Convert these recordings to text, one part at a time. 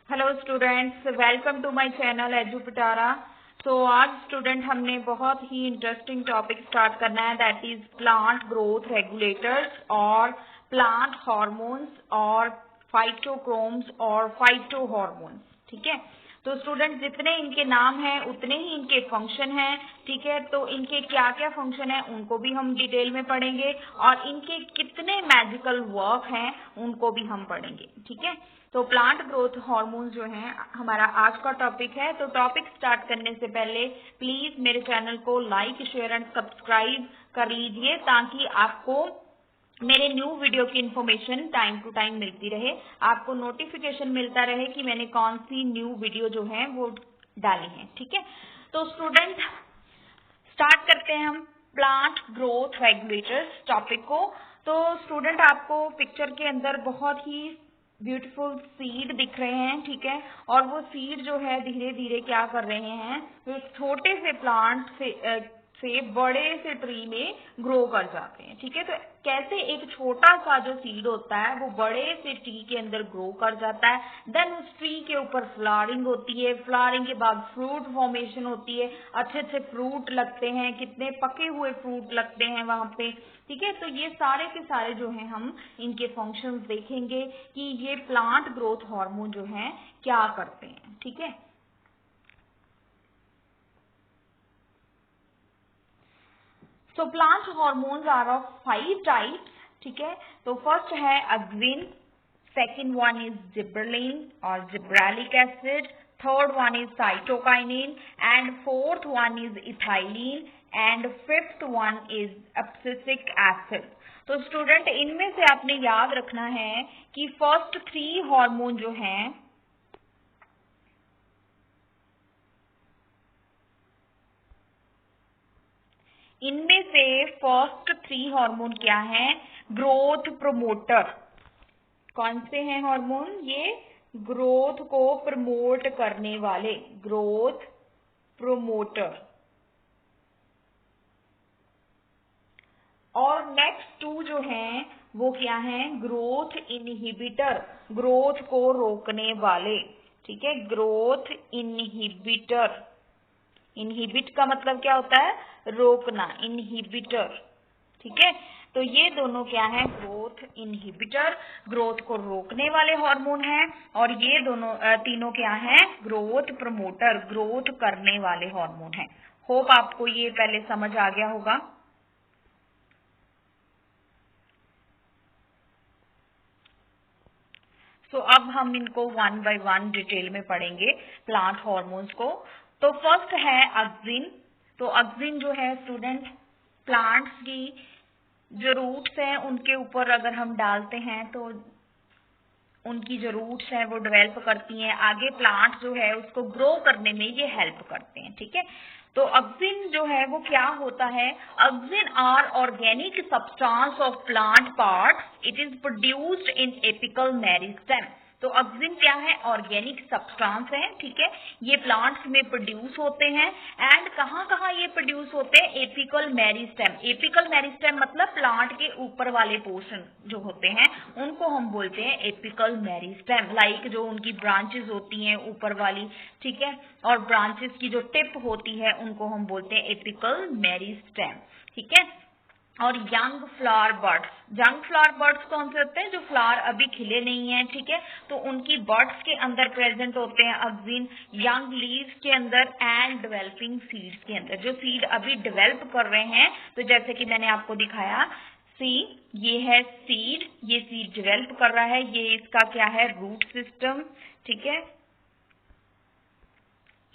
Hello students, welcome to my channel Edupitara. तो आज student हमने बहुत ही इंटरेस्टिंग टॉपिक स्टार्ट करना है, that is plant growth regulators और प्लांट हार्मोन्स और फाइटोक्रोम्स और फाइटो हार्मोन्स। ठीक है, तो स्टूडेंट जितने इनके नाम हैं उतने ही इनके फंक्शन हैं। ठीक है, तो इनके क्या क्या फंक्शन है उनको भी हम डिटेल में पढ़ेंगे और इनके कितने मैजिकल वर्क हैं उनको भी हम पढ़ेंगे। ठीक है, तो प्लांट ग्रोथ हार्मोन जो है हमारा आज का टॉपिक है। तो टॉपिक स्टार्ट करने से पहले प्लीज मेरे चैनल को लाइक, शेयर एंड सब्सक्राइब कर लीजिए ताकि आपको मेरे न्यू वीडियो की इन्फॉर्मेशन टाइम टू टाइम मिलती रहे, आपको नोटिफिकेशन मिलता रहे कि मैंने कौन सी न्यू वीडियो जो है वो डाली है। ठीक है, तो स्टूडेंट स्टार्ट करते हैं हम प्लांट ग्रोथ रेगुलेटर्स टॉपिक को। तो स्टूडेंट आपको पिक्चर के अंदर बहुत ही ब्यूटीफुल सीड दिख रहे हैं। ठीक है, और वो सीड जो है धीरे धीरे क्या कर रहे हैं, एक छोटे से प्लांट से बड़े से ट्री में ग्रो कर जाते हैं। ठीक है, तो कैसे एक छोटा सा जो सीड होता है वो बड़े से ट्री के अंदर ग्रो कर जाता है, देन उस ट्री के ऊपर फ्लावरिंग होती है, फ्लावरिंग के बाद फ्रूट फॉर्मेशन होती है, अच्छे अच्छे फ्रूट लगते हैं, कितने पके हुए फ्रूट लगते हैं वहां पे। ठीक है, तो ये सारे के सारे जो हैं हम इनके फंक्शंस देखेंगे कि ये प्लांट ग्रोथ हार्मोन जो है क्या करते हैं। ठीक है, so plant hormones are of 5 types. ठीक है, तो फर्स्ट है auxin, second one is gibberellin और gibberellic acid, third one is cytokinin and fourth one is ethylene and fifth one is abscisic acid. तो स्टूडेंट इनमें से आपने याद रखना है कि फर्स्ट 3 हार्मोन जो हैं इनमें से फर्स्ट 3 हार्मोन क्या है, ग्रोथ प्रोमोटर। कौन से हैं हार्मोन, ये ग्रोथ को प्रमोट करने वाले, ग्रोथ प्रोमोटर। और नेक्स्ट 2 जो हैं वो क्या हैं, ग्रोथ इनहिबिटर, ग्रोथ को रोकने वाले। ठीक है, ग्रोथ इनहिबिटर, इनहिबिट का मतलब क्या होता है, रोकना, इनहिबिटर। ठीक है, तो ये दोनों क्या है, ग्रोथ इनहिबिटर, ग्रोथ को रोकने वाले हार्मोन हैं, और ये दोनों तीनों क्या हैं, ग्रोथ प्रमोटर, ग्रोथ करने वाले हार्मोन हैं। होप आपको ये पहले समझ आ गया होगा। सो अब हम इनको 1 बाय 1 डिटेल में पढ़ेंगे प्लांट हार्मोन्स को। तो फर्स्ट है अक्सिन। तो अक्सिन जो है स्टूडेंट प्लांट्स की जो रूट्स हैं उनके ऊपर अगर हम डालते हैं तो उनकी जो रूट्स हैं वो डेवलप करती हैं, आगे प्लांट जो है उसको ग्रो करने में ये हेल्प करते हैं। ठीक है, तो अक्सिन जो है वो क्या होता है, auxin are organic substance of plant part, it is produced in apical meristem. तो अक्सिन क्या है, ऑर्गेनिक सब्सटेंस है। ठीक है, ये प्लांट्स में प्रोड्यूस होते हैं एंड कहाँ कहाँ ये प्रोड्यूस होते हैं, एपिकल मेरिस्टेम। एपिकल मेरिस्टेम मतलब प्लांट के ऊपर वाले पोर्शन जो होते हैं उनको हम बोलते हैं एपिकल मेरिस्टेम, लाइक जो उनकी ब्रांचेस होती हैं ऊपर वाली। ठीक है, और ब्रांचेस की जो टिप होती है उनको हम बोलते हैं एपिकल मेरिस्टेम। ठीक है, और young flower birds, young flower birds कौन से होते हैं, जो फ्लावर अभी खिले नहीं है। ठीक है, तो उनकी बर्ड्स के अंदर प्रेजेंट होते हैं अक्सिन, यंग लीव्स के अंदर एंड डेवलपिंग सीड्स के अंदर, जो सीड अभी डेवलप कर रहे हैं। तो जैसे कि मैंने आपको दिखाया, सी ये है सीड, ये सीड डेवलप कर रहा है, ये इसका क्या है, रूट सिस्टम। ठीक है,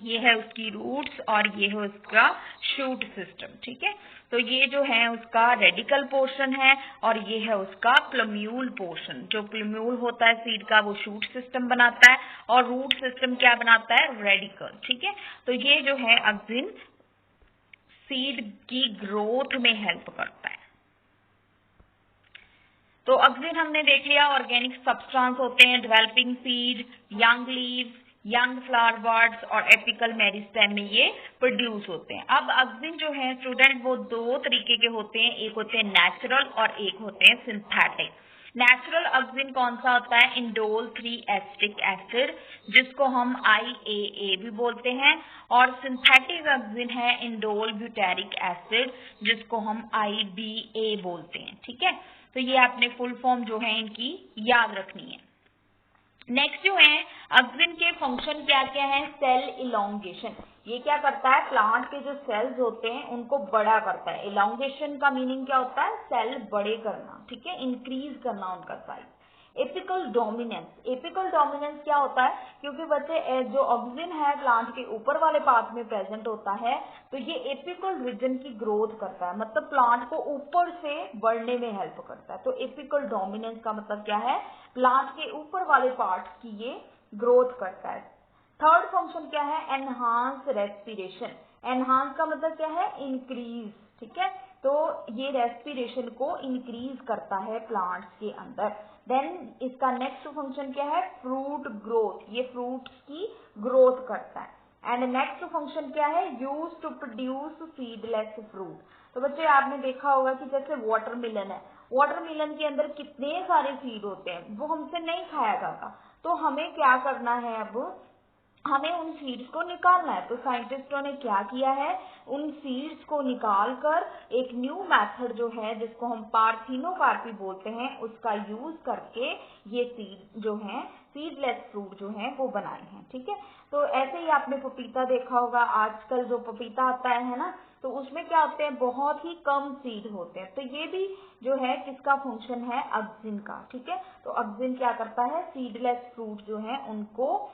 ये है उसकी रूट्स और ये है उसका शूट सिस्टम। ठीक है, तो ये जो है उसका रेडिकल पोर्शन है और ये है उसका प्लम्यूल पोर्शन। जो प्लम्यूल होता है सीड का वो शूट सिस्टम बनाता है और रूट सिस्टम क्या बनाता है, रेडिकल। ठीक है, तो ये जो है अक्सिन सीड की ग्रोथ में हेल्प करता है। तो अक्सिन हमने देख लिया, ऑर्गेनिक सब्सटेंस होते हैं, developing seed, young leaves, young flower birds और एपिकल मेरिस्टेम में ये प्रोड्यूस होते हैं। अब अक्सिन जो है स्टूडेंट वो 2 तरीके के होते हैं, एक होते हैं नेचुरल और एक होते हैं सिंथेटिक। नेचुरल ऑक्सिन कौन सा होता है? इंडोल 3 एसिटिक एसिड, जिसको हम IAA भी बोलते हैं, और सिंथेटिक ऑक्सिन है इंडोल ब्यूटेरिक एसिड, जिसको हम IBA बोलते हैं। ठीक है, तो ये आपने फुल फॉर्म जो है इनकी याद रखनी है। नेक्स्ट जो है ऑक्सिन के फंक्शन क्या क्या है? Cell elongation. ये क्या करता है? प्लांट के जो सेल्स होते हैं उनको बड़ा करता है। इलोंगेशन का मीनिंग क्या होता है? सेल बड़े करना, ठीक है, इंक्रीज करना उनका size. Apical dominance. Apical dominance क्या होता है? क्योंकि बच्चे जो ऑक्सिन है प्लांट के ऊपर वाले पार्ट में प्रेजेंट होता है, तो ये एपिकल रीजन की ग्रोथ करता है, मतलब प्लांट को ऊपर से बढ़ने में हेल्प करता है। तो एपिकल डोमिनेंस का मतलब क्या है? प्लांट के ऊपर वाले पार्ट की ये ग्रोथ करता है। थर्ड फंक्शन क्या है? Enhance respiration. एनहांस का मतलब क्या है? इंक्रीज। ठीक है, तो ये रेस्पिरेशन को इंक्रीज करता है प्लांट्स के अंदर। देन इसका नेक्स्ट फंक्शन क्या है? Fruit growth. ये फ्रूट्स की ग्रोथ करता है। एंड नेक्स्ट फंक्शन क्या है? Use to produce seedless fruit. तो बच्चे आपने देखा होगा कि जैसे वाटरमेलन है, वाटरमेलन के अंदर कितने सारे सीड होते हैं, वो हमसे नहीं खाया जाता। तो हमें क्या करना है? अब हमें उन सीड्स को निकालना है। तो साइंटिस्टों ने क्या किया है? उन सीड्स को निकाल कर एक न्यू मेथड जो है, जिसको हम पार्थिनोकार्पी बोलते हैं, उसका यूज करके ये सीड जो है, सीडलेस फ्रूट जो है वो बनाए हैं। ठीक है, तो ऐसे ही आपने पपीता देखा होगा। आजकल जो पपीता आता है ना, तो उसमें क्या होते हैं? बहुत ही कम सीड होते हैं। तो ये भी जो है किसका फंक्शन है? ऑक्सिन का। ठीक है, तो ऑक्सिन क्या करता है? सीडलेस फ्रूट जो है उनको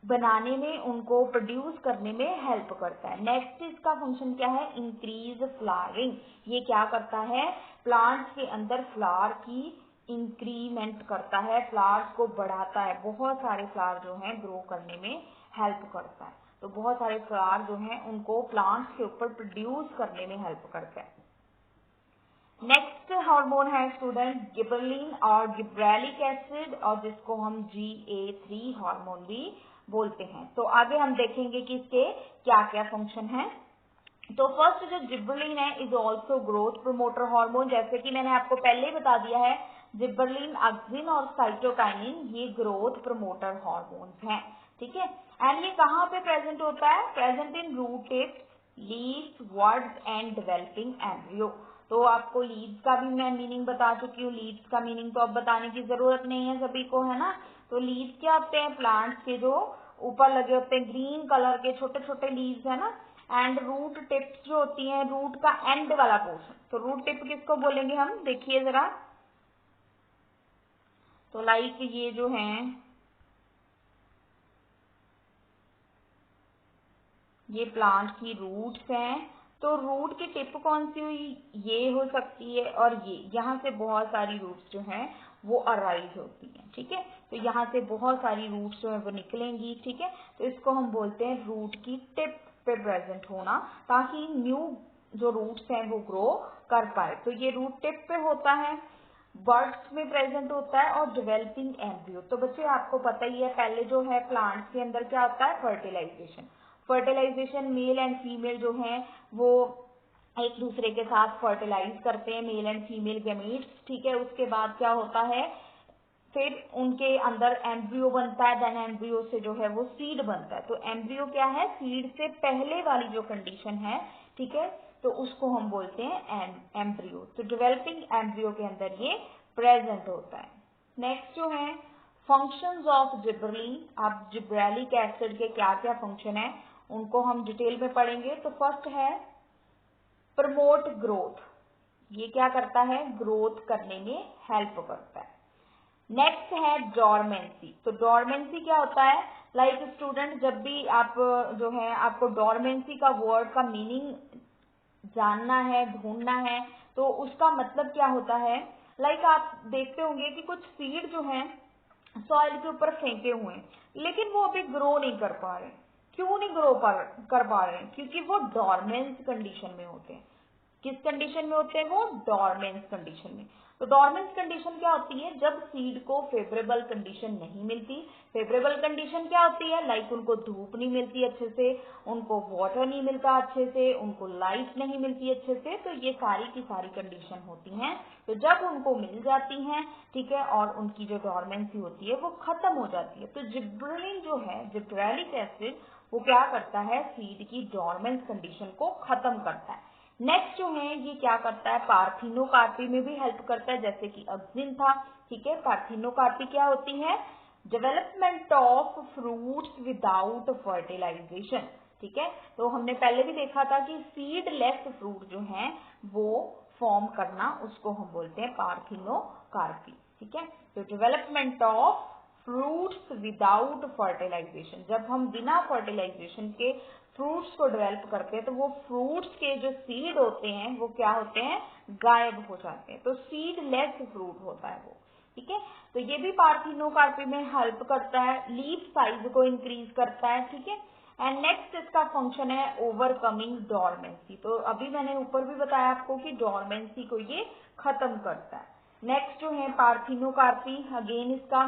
बनाने में, उनको प्रोड्यूस करने में हेल्प करता है। नेक्स्ट इसका फंक्शन क्या है? Increase flowering. ये क्या करता है? प्लांट्स के अंदर फ्लावर की इंक्रीमेंट करता है, फ्लावर्स को बढ़ाता है, बहुत सारे फ्लावर जो हैं ग्रो करने में हेल्प करता है। तो बहुत सारे फ्लावर जो हैं उनको प्लांट्स के ऊपर प्रोड्यूस करने में हेल्प करता है। नेक्स्ट हार्मोन है स्टूडेंट गिबरलिन और गिब्रेलिक एसिड, और जिसको हम GA3 हार्मोन भी बोलते हैं। तो आगे हम देखेंगे कि इसके क्या क्या फंक्शन है। तो फर्स्ट जो जिबरलिन है is also growth promoter hormone. जैसे कि मैंने आपको पहले ही बता दिया है, जिबरलिन, ऑक्सिन और साइटोकाइनिन ये ग्रोथ प्रोमोटर हार्मोन्स हैं। ठीक है, एंड ये कहाँ पे प्रेजेंट होता है? Present in root tips, leaves, words and developing embryo. तो आपको लीव्स का भी मैं मीनिंग बता चुकी हूँ। लीव्स का मीनिंग तो अब बताने की जरूरत नहीं है सभी को, है ना। तो लीव्स क्या होते हैं? प्लांट्स के जो ऊपर लगे होते हैं ग्रीन कलर के छोटे छोटे लीव्स, है ना। एंड रूट टिप्स जो होती हैं, रूट का एंड वाला पोर्शन। तो रूट टिप किसको बोलेंगे हम? देखिए जरा, तो लाइक ये जो है, ये प्लांट की रूट्स हैं। तो रूट की टिप कौन सी हुई? ये हो सकती है, और ये यहाँ से बहुत सारी रूट्स जो हैं वो अराइज होती हैं। ठीक है, तो यहाँ से बहुत सारी रूट्स जो है वो निकलेंगी। ठीक है, तो इसको हम बोलते हैं रूट की टिप पे प्रेजेंट होना, ताकि न्यू जो रूट्स हैं वो ग्रो कर पाए। तो ये रूट टिप पे होता है, बर्ड्स में प्रेजेंट होता है, और डेवलपिंग एम्ब्रियो। तो बच्चे आपको पता ही है, पहले जो है प्लांट्स के अंदर क्या होता है? Fertilisation. Fertilisation, male and female जो हैं वो एक दूसरे के साथ फर्टिलाइज करते हैं, मेल एंड फीमेल गैमीट्स। ठीक है, उसके बाद क्या होता है? फिर उनके अंदर एम्ब्रियो बनता है, देन एम्ब्रियो से जो है वो सीड बनता है। तो एम्ब्रियो क्या है? सीड से पहले वाली जो कंडीशन है, ठीक है, तो उसको हम बोलते हैं एम्ब्रियो। तो डेवलपिंग एम्ब्रियो के अंदर ये प्रेजेंट होता है। नेक्स्ट जो है फंक्शंस ऑफ जिबरलिन। अब जिब्रेलिक एसिड के क्या क्या फंक्शन है उनको हम डिटेल में पढ़ेंगे। तो फर्स्ट है प्रमोट ग्रोथ। ये क्या करता है? ग्रोथ करने में हेल्प करता है। नेक्स्ट है डोरमेंसी। तो डोरमेंसी क्या होता है? लाइक स्टूडेंट, जब भी आप जो है आपको डोरमेंसी का वर्ड का मीनिंग जानना है, ढूंढना है, तो उसका मतलब क्या होता है? लाइक आप देखते होंगे कि कुछ सीड जो है सॉइल के ऊपर फेंके हुए हैं, लेकिन वो अभी ग्रो नहीं कर पा रहे। क्यों नहीं ग्रो कर पा रहे हैं? क्योंकि वो डोरमेंस कंडीशन में होते हैं। किस कंडीशन में होते हैं वो? डॉर्मेंस कंडीशन में। तो डॉर्मेंस कंडीशन क्या होती है? जब सीड को फेवरेबल कंडीशन नहीं मिलती। फेवरेबल कंडीशन क्या होती है? लाइक उनको धूप नहीं मिलती अच्छे से, उनको वाटर नहीं मिलता अच्छे से, उनको लाइट नहीं मिलती अच्छे से, तो ये सारी की सारी कंडीशन होती हैं। तो जब उनको मिल जाती हैं, ठीक है, और उनकी जो डॉर्मेंसी होती है वो खत्म हो जाती है, तो जिब्रेलिन जो है, जिब्रेलिक एसिड, वो क्या करता है? सीड की डॉर्मेंस कंडीशन को खत्म करता है। नेक्स्ट जो है ये क्या करता है? पार्थिनोकार्पी में भी हेल्प करता है, जैसे कि अक्सिन था, ठीक है। पार्थिनोकार्पी क्या होती है? Development of fruits without fertilisation, ठीक है। तो हमने पहले भी देखा था कि सीडलेस फ्रूट जो है वो फॉर्म करना, उसको हम बोलते हैं पार्थिनोकार्पी, ठीक है। तो development of fruits without fertilisation, जब हम बिना फर्टिलाइजेशन के फ्रूट्स को डेवलप करते हैं तो वो फ्रूट्स के जो सीड होते हैं वो क्या होते हैं? गायब हो जाते हैं। तो सीडलेस फ्रूट होता है वो, ठीक है। तो ये भी पार्थिनोकार्पी में हेल्प करता है, लीफ साइज को इंक्रीज करता है, ठीक है। एंड नेक्स्ट इसका फंक्शन है ओवरकमिंग डॉर्मेंसी। तो अभी मैंने ऊपर भी बताया आपको कि डॉर्मेंसी को ये खत्म करता है। नेक्स्ट जो है पार्थिनोकार्पी, अगेन इसका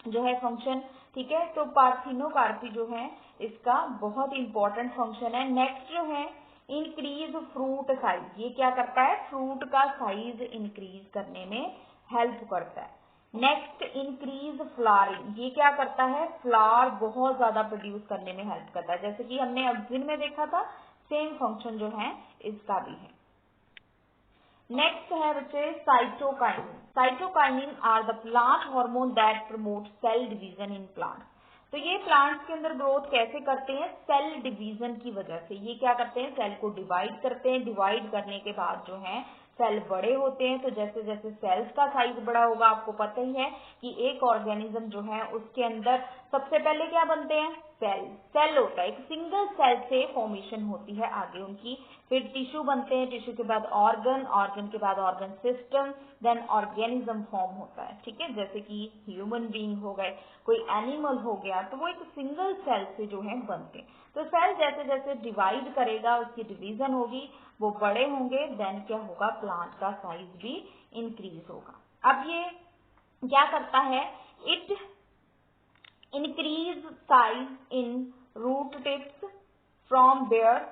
जो है फंक्शन, ठीक है। तो पार्थिनोकार्पी जो है इसका बहुत इंपॉर्टेंट फंक्शन है। नेक्स्ट जो है इंक्रीज फ्रूट साइज, ये क्या करता है? फ्रूट का साइज इंक्रीज करने में हेल्प करता है। नेक्स्ट इंक्रीज फ्लावरिंग, ये क्या करता है? फ्लावर बहुत ज्यादा प्रोड्यूस करने में हेल्प करता है, जैसे कि हमने अक्सिन में देखा था, सेम फंक्शन जो है इसका भी है। नेक्स्ट है बच्चे cytokinin. Cytokinin are the plant hormone that promote cell division in plant. तो ये प्लांट्स के अंदर ग्रोथ कैसे करते हैं? सेल डिवीजन की वजह से। ये क्या करते हैं? सेल को डिवाइड करते हैं, डिवाइड करने के बाद जो है सेल बड़े होते हैं। तो जैसे जैसे सेल्स का साइज बड़ा होगा, आपको पता ही है कि एक ऑर्गेनिज्म जो है उसके अंदर सबसे पहले क्या बनते हैं? सेल। सेल होता है, एक सिंगल सेल से फॉर्मेशन होती है आगे उनकी, फिर टिश्यू बनते हैं, टिश्यू के बाद ऑर्गन, ऑर्गन के बाद organ system, then organism form होता है, ठीक है। जैसे कि ह्यूमन बीइंग हो गए, कोई एनिमल हो गया, तो वो एक सिंगल सेल से जो है बनते हैं। तो सेल जैसे जैसे डिवाइड करेगा, उसकी डिवीजन होगी, वो बड़े होंगे, देन क्या होगा? प्लांट का साइज भी इंक्रीज होगा। अब ये क्या करता है? It increase size in root tips from where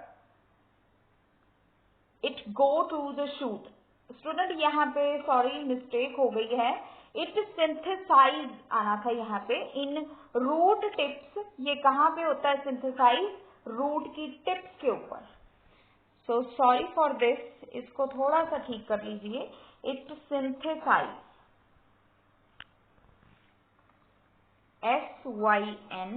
it go to the shoot. Student यहाँ पे सॉरी मिस्टेक हो गई है, इट सिंथेसाइज आना था यहाँ पे, इन रूट टिप्स। ये कहाँ पे होता है सिंथेसाइज? रूट की टिप्स के ऊपर। सो सॉरी फॉर दिस, इसको थोड़ा सा ठीक कर लीजिए। इट सिंथेसाइज, SYNTHESIZED,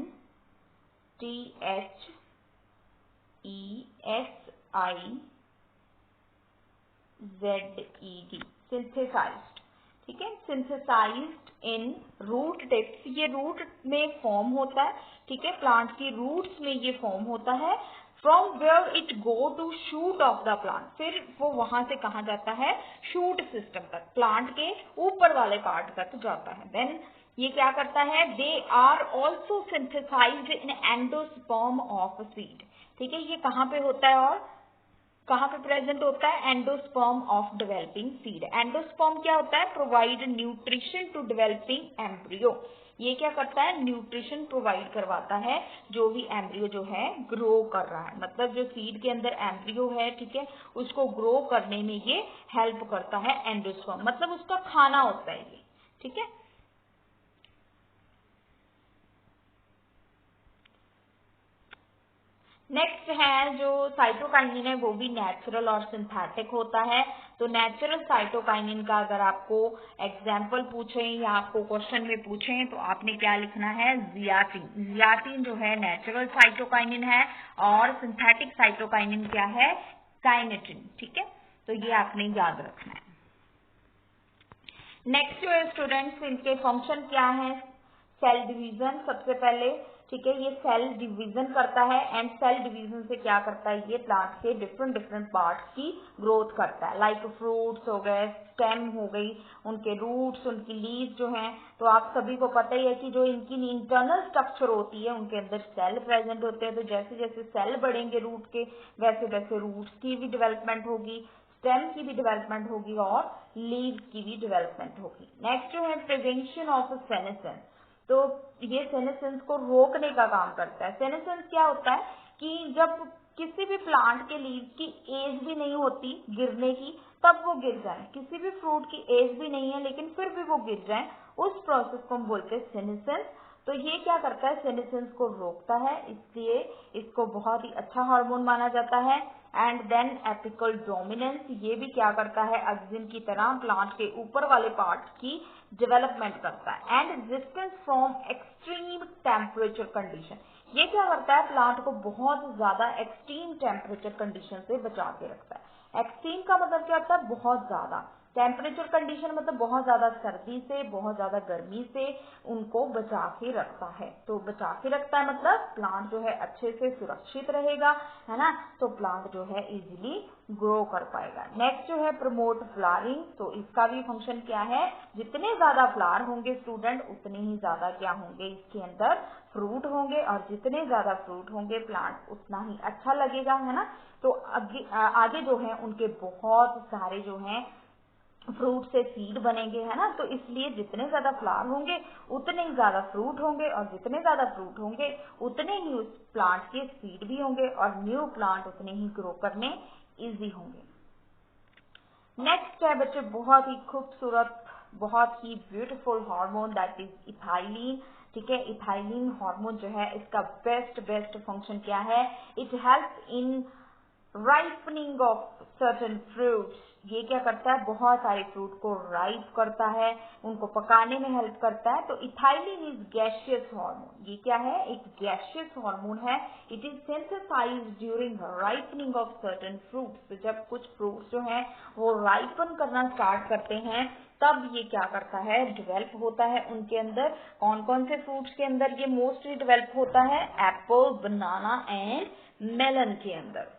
सिंथेसाइज्ड, ठीक है। सिंथेसाइज्ड इन रूट टिप्स, ये रूट में फॉर्म होता है, ठीक है। प्लांट की रूट्स में ये फॉर्म होता है। From where it go to shoot of the plant, फिर वो वहां से कहा जाता है? शूट सिस्टम तक, प्लांट के ऊपर वाले पार्ट तक जाता है। देन ये क्या करता है? They are also synthesised in endosperm of seed, ठीक है। ये कहाँ पे होता है और कहाँ पे प्रेजेंट होता है? Endosperm of developing seed. Endosperm क्या होता है? Provide nutrition to developing embryo. ये क्या करता है? न्यूट्रिशन प्रोवाइड करवाता है जो भी एम्ब्रियो जो है ग्रो कर रहा है, मतलब जो सीड के अंदर एम्ब्रियो है, ठीक है, उसको ग्रो करने में ये हेल्प करता है एंडोस्पर्म, मतलब उसका खाना होता है ये, ठीक है। नेक्स्ट है जो साइटोकाइनिन है वो भी नेचुरल और सिंथेटिक होता है। तो नेचुरल साइटोकाइनिन का अगर आपको एग्जाम्पल पूछें या आपको क्वेश्चन में पूछें तो आपने क्या लिखना है? जियाटिन। जियाटिन जो है नेचुरल साइटोकाइनिन है और सिंथेटिक साइटोकाइनिन क्या है? काइनेटिन, ठीक है। तो ये आपने याद रखना है। नेक्स्ट जो है स्टूडेंट्स, इनके फंक्शन क्या है? सेल डिवीजन सबसे पहले, ठीक है, ये सेल डिवीजन करता है एंड सेल डिवीजन से क्या करता है? ये प्लांट के डिफरेंट डिफरेंट पार्ट्स की ग्रोथ करता है, लाइक फ्रूट्स हो गए, स्टेम हो गई, उनके रूट्स, उनकी लीव्स जो हैं। तो आप सभी को पता ही है कि जो इनकी इंटरनल स्ट्रक्चर होती है उनके अंदर सेल प्रेजेंट होते हैं। तो जैसे जैसे सेल बढ़ेंगे रूट के, वैसे वैसे रूट्स की भी डेवलपमेंट होगी, स्टेम की भी डेवलपमेंट होगी और लीव्स की भी डेवलपमेंट होगी। नेक्स्ट जो है प्रिवेंशन ऑफ सेनेसेंस, तो ये सेनेसेंस को रोकने का काम करता है। सेनेसेंस क्या होता है कि जब किसी भी प्लांट के लीव की एज भी नहीं होती गिरने की, तब वो गिर जाए, किसी भी फ्रूट की एज भी नहीं है लेकिन फिर भी वो गिर जाए, उस प्रोसेस को हम बोलते हैं सेनेसेंस। तो ये क्या करता है, सेनेसेंस को रोकता है, इसलिए इसको बहुत ही अच्छा हार्मोन माना जाता है। एंड देन एपिकल डोमिनेंस, ये भी क्या करता है, एक्जिन की तरह प्लांट के ऊपर वाले पार्ट की डेवलपमेंट करता है। And resistance from extreme temperature condition, ये क्या करता है, प्लांट को बहुत ज्यादा एक्सट्रीम टेम्परेचर कंडीशन से बचा के रखता है। एक्सट्रीम का मतलब क्या होता है, बहुत ज्यादा। टेम्परेचर कंडीशन मतलब बहुत ज्यादा सर्दी से, बहुत ज्यादा गर्मी से उनको बचा के रखता है। तो बचा के रखता है मतलब प्लांट जो है अच्छे से सुरक्षित रहेगा, है ना, तो प्लांट जो है इजीली ग्रो कर पाएगा। नेक्स्ट जो है प्रमोट फ्लावरिंग, तो इसका भी फंक्शन क्या है, जितने ज्यादा फ्लावर होंगे स्टूडेंट उतने ही ज्यादा क्या होंगे, इसके अंदर फ्रूट होंगे, और जितने ज्यादा फ्रूट होंगे प्लांट उतना ही अच्छा लगेगा, है ना। तो आगे जो है उनके बहुत सारे जो है फ्रूट से सीड बनेंगे, है ना। तो इसलिए जितने ज्यादा फ्लावर होंगे उतने ही ज्यादा फ्रूट होंगे, और जितने ज्यादा फ्रूट होंगे उतने ही उस प्लांट के सीड भी होंगे, और न्यू प्लांट उतने ही ग्रो करने इजी होंगे। नेक्स्ट है बच्चे बहुत ही खूबसूरत, बहुत ही beautiful hormone, that is ethylene. ठीक है, इथाइलिन हार्मोन जो है इसका बेस्ट फंक्शन क्या है, it help in ripening of certain fruits. ये क्या करता है, बहुत सारे फ्रूट को राइप करता है, उनको पकाने में हेल्प करता है। तो इथाइलिन इज गैसियस हार्मोन, ये क्या है, एक गैसियस हार्मोन है। It is synthesised during ripening of certain fruits. तो जब कुछ फ्रूट्स जो हैं वो राइपन करना स्टार्ट करते हैं तब ये क्या करता है, डेवलप होता है उनके अंदर। कौन कौन से फ्रूट्स के अंदर ये मोस्टली डेवलप होता है, एप्पल, बनाना एंड मेलन के अंदर।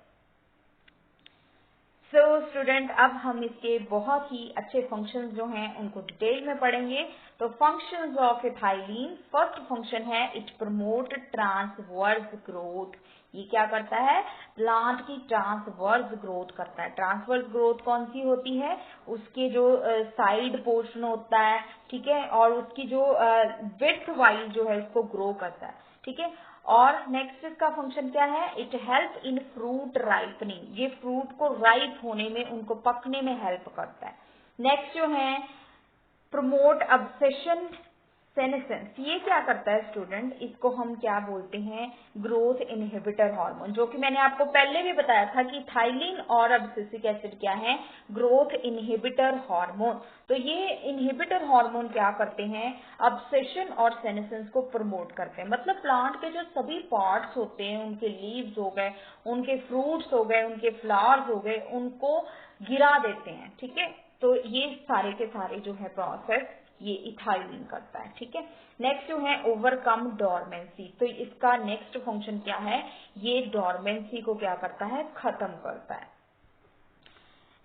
सो स्टूडेंट अब हम इसके बहुत ही अच्छे फंक्शंस जो हैं उनको डिटेल में पढ़ेंगे। तो functions of ethylene, first function है इट प्रमोट ट्रांसवर्स ग्रोथ। ये क्या करता है, प्लांट की ट्रांसवर्स ग्रोथ करता है। ट्रांसवर्स ग्रोथ कौन सी होती है, उसके जो साइड पोर्शन होता है, ठीक है, और उसकी जो विड्थ वाइज जो है उसको ग्रो करता है, ठीक है। और नेक्स्ट इसका फंक्शन क्या है, it help in fruit ripening, ये फ्रूट को राइप होने में, उनको पकने में हेल्प करता है। नेक्स्ट जो है प्रमोट अब्सेशन सेनेसेंस, ये क्या करता है स्टूडेंट, इसको हम क्या बोलते हैं, ग्रोथ इनहिबिटर हार्मोन, जो कि मैंने आपको पहले भी बताया था कि थाइलिन और अब्सिसिक एसिड क्या है, ग्रोथ इनहिबिटर हार्मोन। तो ये इनहिबिटर हार्मोन क्या करते हैं, अब्सेशन और सेनेसेंस को प्रमोट करते हैं। मतलब प्लांट के जो सभी पार्ट्स होते हैं, उनके लीव्स हो गए, उनके फ्रूट्स हो गए, उनके फ्लावर्स हो गए, उनको गिरा देते हैं, ठीक है। तो ये सारे के सारे जो है प्रोसेस ये इथाइलिन करता है, ठीक है। नेक्स्ट जो है ओवरकम डोरमेंसी, तो इसका नेक्स्ट फंक्शन क्या है, ये डोरमेंसी को क्या करता है, खत्म करता है।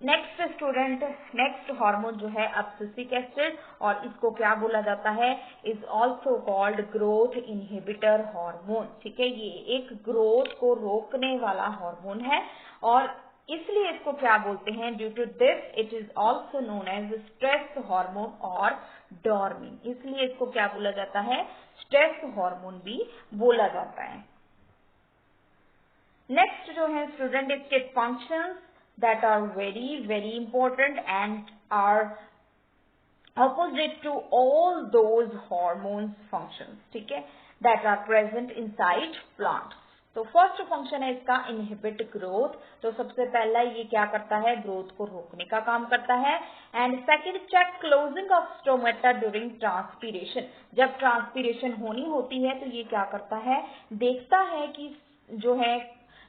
नेक्स्ट स्टूडेंट, नेक्स्ट हार्मोन जो है अब्सिसिक एसिड, और इसको क्या बोला जाता है, is also called growth inhibitor hormone, ठीक है। ये एक ग्रोथ को रोकने वाला हार्मोन है, और इसलिए इसको क्या बोलते हैं, due to this it is also known as stress hormone और डॉर्मिन, इसलिए इसको क्या बोला जाता है, स्ट्रेस हार्मोन भी बोला जाता है। नेक्स्ट जो है स्टूडेंट इसके functions that are very important and are opposite to all those hormones functions, ठीक है, that are present inside plants। तो फर्स्ट फंक्शन है इसका इनहिबिट ग्रोथ, तो सबसे पहला ये क्या करता है, ग्रोथ को रोकने का काम करता है। And second, check closing of stomata during transpiration, जब ट्रांसपीरेशन होनी होती है तो ये क्या करता है, देखता है कि जो है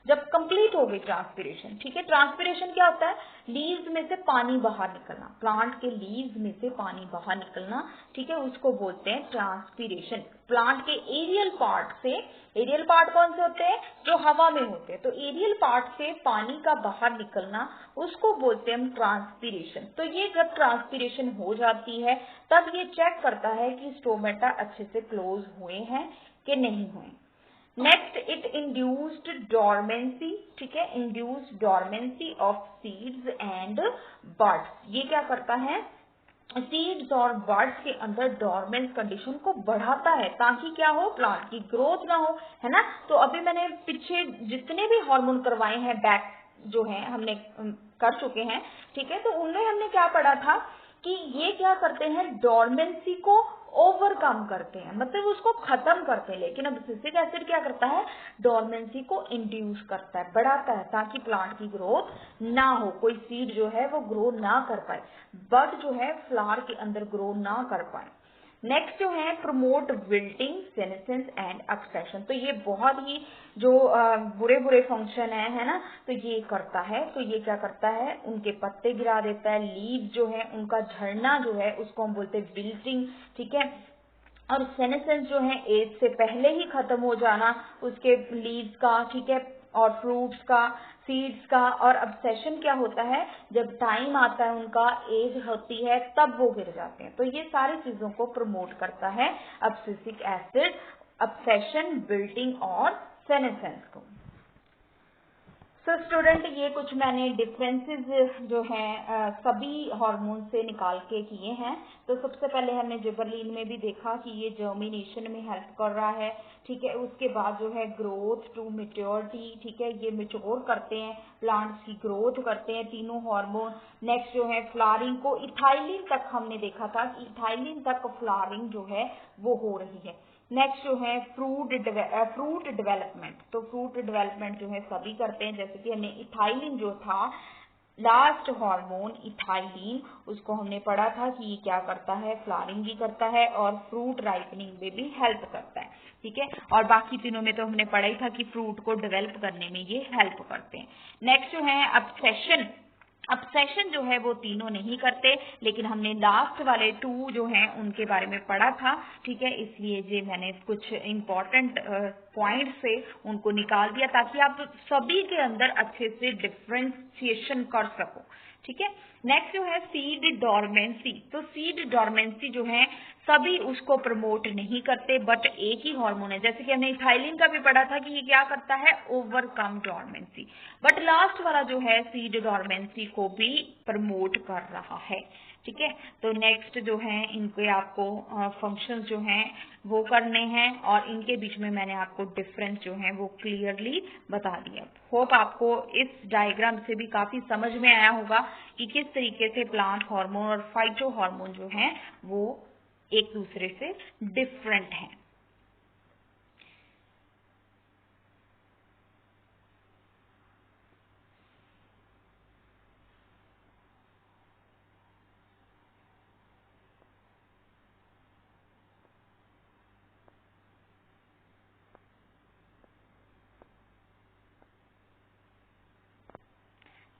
जब कंप्लीट हो गई ट्रांसपीरेशन, ठीक है। ट्रांसपीरेशन क्या होता है, लीव्स में से पानी बाहर निकलना, प्लांट के लीव्स में से पानी बाहर निकलना, ठीक है, उसको बोलते हैं ट्रांसपीरेशन। प्लांट के एरियल पार्ट से, एरियल पार्ट कौन से होते हैं, जो हवा में होते हैं, तो एरियल पार्ट से पानी का बाहर निकलना उसको बोलते हैं हम ट्रांसपीरेशन। तो ये जब ट्रांसपीरेशन हो जाती है तब ये चेक करता है कि स्टोमेटा अच्छे से क्लोज हुए हैं कि नहीं हुए। नेक्स्ट इट इंड्यूस्ड डॉर्मेंसी, ठीक है, induced dormancy of seeds and birds. ये क्या करता है, सीड्स और बर्ड्स के अंदर डॉर्मेंस कंडीशन को बढ़ाता है ताकि क्या हो, प्लांट की ग्रोथ ना हो, है ना। तो अभी मैंने पीछे जितने भी हार्मोन करवाए हैं बैक जो है हमने कर चुके हैं, ठीक है। तो उनमें हमने क्या पढ़ा था कि ये क्या करते हैं, डॉर्मेंसी को ओवरकम करते हैं, मतलब उसको खत्म करते हैं। लेकिन अब सिट्रिक एसिड क्या करता है, डॉर्मेंसी को इंड्यूस करता है, बढ़ाता है ताकि प्लांट की ग्रोथ ना हो, कोई सीड जो है वो ग्रो ना कर पाए, बड जो है फ्लावर के अंदर ग्रो ना कर पाए। नेक्स्ट जो है promote wilting, senescence and expression. तो ये बहुत ही जो बुरे बुरे फंक्शन है ना, तो ये करता है। तो ये क्या करता है, उनके पत्ते गिरा देता है, लीव जो है उनका झड़ना जो है उसको हम बोलते हैं विल्टिंग, ठीक है। और सेनेसेंस जो है एज से पहले ही खत्म हो जाना उसके लीव्स का, ठीक है, और फ्रूट्स का, सीड्स का। और अब्सेशन क्या होता है, जब टाइम आता है उनका एज होती है तब वो गिर जाते हैं। तो ये सारी चीजों को प्रमोट करता है अब्सिसिक एसिड, अब्सेशन, विल्टिंग और सेनेसेंस को। सो स्टूडेंट ये कुछ मैंने डिफरेंसेस जो हैं सभी हार्मोन से निकाल के किए हैं। तो सबसे पहले हमने जिबरलिन में भी देखा कि ये जर्मिनेशन में हेल्प कर रहा है, ठीक है। उसके बाद जो है ग्रोथ टू मेच्योरिटी, ठीक है, ये मेच्योर करते हैं, प्लांट्स की ग्रोथ करते हैं तीनों हार्मोन। नेक्स्ट जो है फ्लावरिंग को, इथाइलिन तक हमने देखा था कि इथाइलिन तक फ्लावरिंग जो है वो हो रही है। नेक्स्ट जो है फ्रूट डेवलपमेंट। तो फ्रूट डेवलपमेंट जो है सभी करते हैं, जैसे कि हमने इथाइलिन जो था लास्ट हार्मोन इथाइलिन, उसको हमने पढ़ा था कि ये क्या करता है, फ्लावरिंग भी करता है और फ्रूट राइपनिंग में भी हेल्प करता है, ठीक है। और बाकी तीनों में तो हमने पढ़ा ही था कि फ्रूट को डेवलप करने में ये हेल्प करते हैं। नेक्स्ट जो है अब्सेशन। अब्सेशन जो है वो तीनों नहीं करते, लेकिन हमने लास्ट वाले 2 जो हैं उनके बारे में पढ़ा था, ठीक है। इसलिए जो मैंने कुछ इंपॉर्टेंट पॉइंट से उनको निकाल दिया ताकि आप सभी के अंदर अच्छे से डिफ्रेंशिएशन कर सको, ठीक है। नेक्स्ट जो है सीड डॉर्मेंसी। तो सीड डॉर्मेंसी जो है सभी उसको प्रमोट नहीं करते, बट एक ही हार्मोन है, जैसे कि हमने इथाइलिन का भी पढ़ा था कि ये क्या करता है, ओवरकम डॉर्मेंसी। बट लास्ट वाला जो है सीड डॉर्मेंसी को भी प्रमोट कर रहा है, ठीक है। तो नेक्स्ट जो है इनके आपको फंक्शंस जो हैं वो करने हैं और इनके बीच में मैंने आपको डिफरेंस जो है वो क्लियरली बता दिया। होप आपको इस डायग्राम से भी काफी समझ में आया होगा कि किस तरीके से प्लांट हार्मोन और फाइटो हार्मोन जो हैं वो एक दूसरे से डिफरेंट हैं।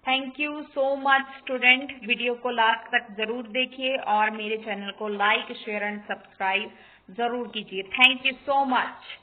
Thank you so much student, video को लास्ट तक जरूर देखिए और मेरे चैनल को लाइक, शेयर एंड सब्सक्राइब जरूर कीजिए। Thank you so much.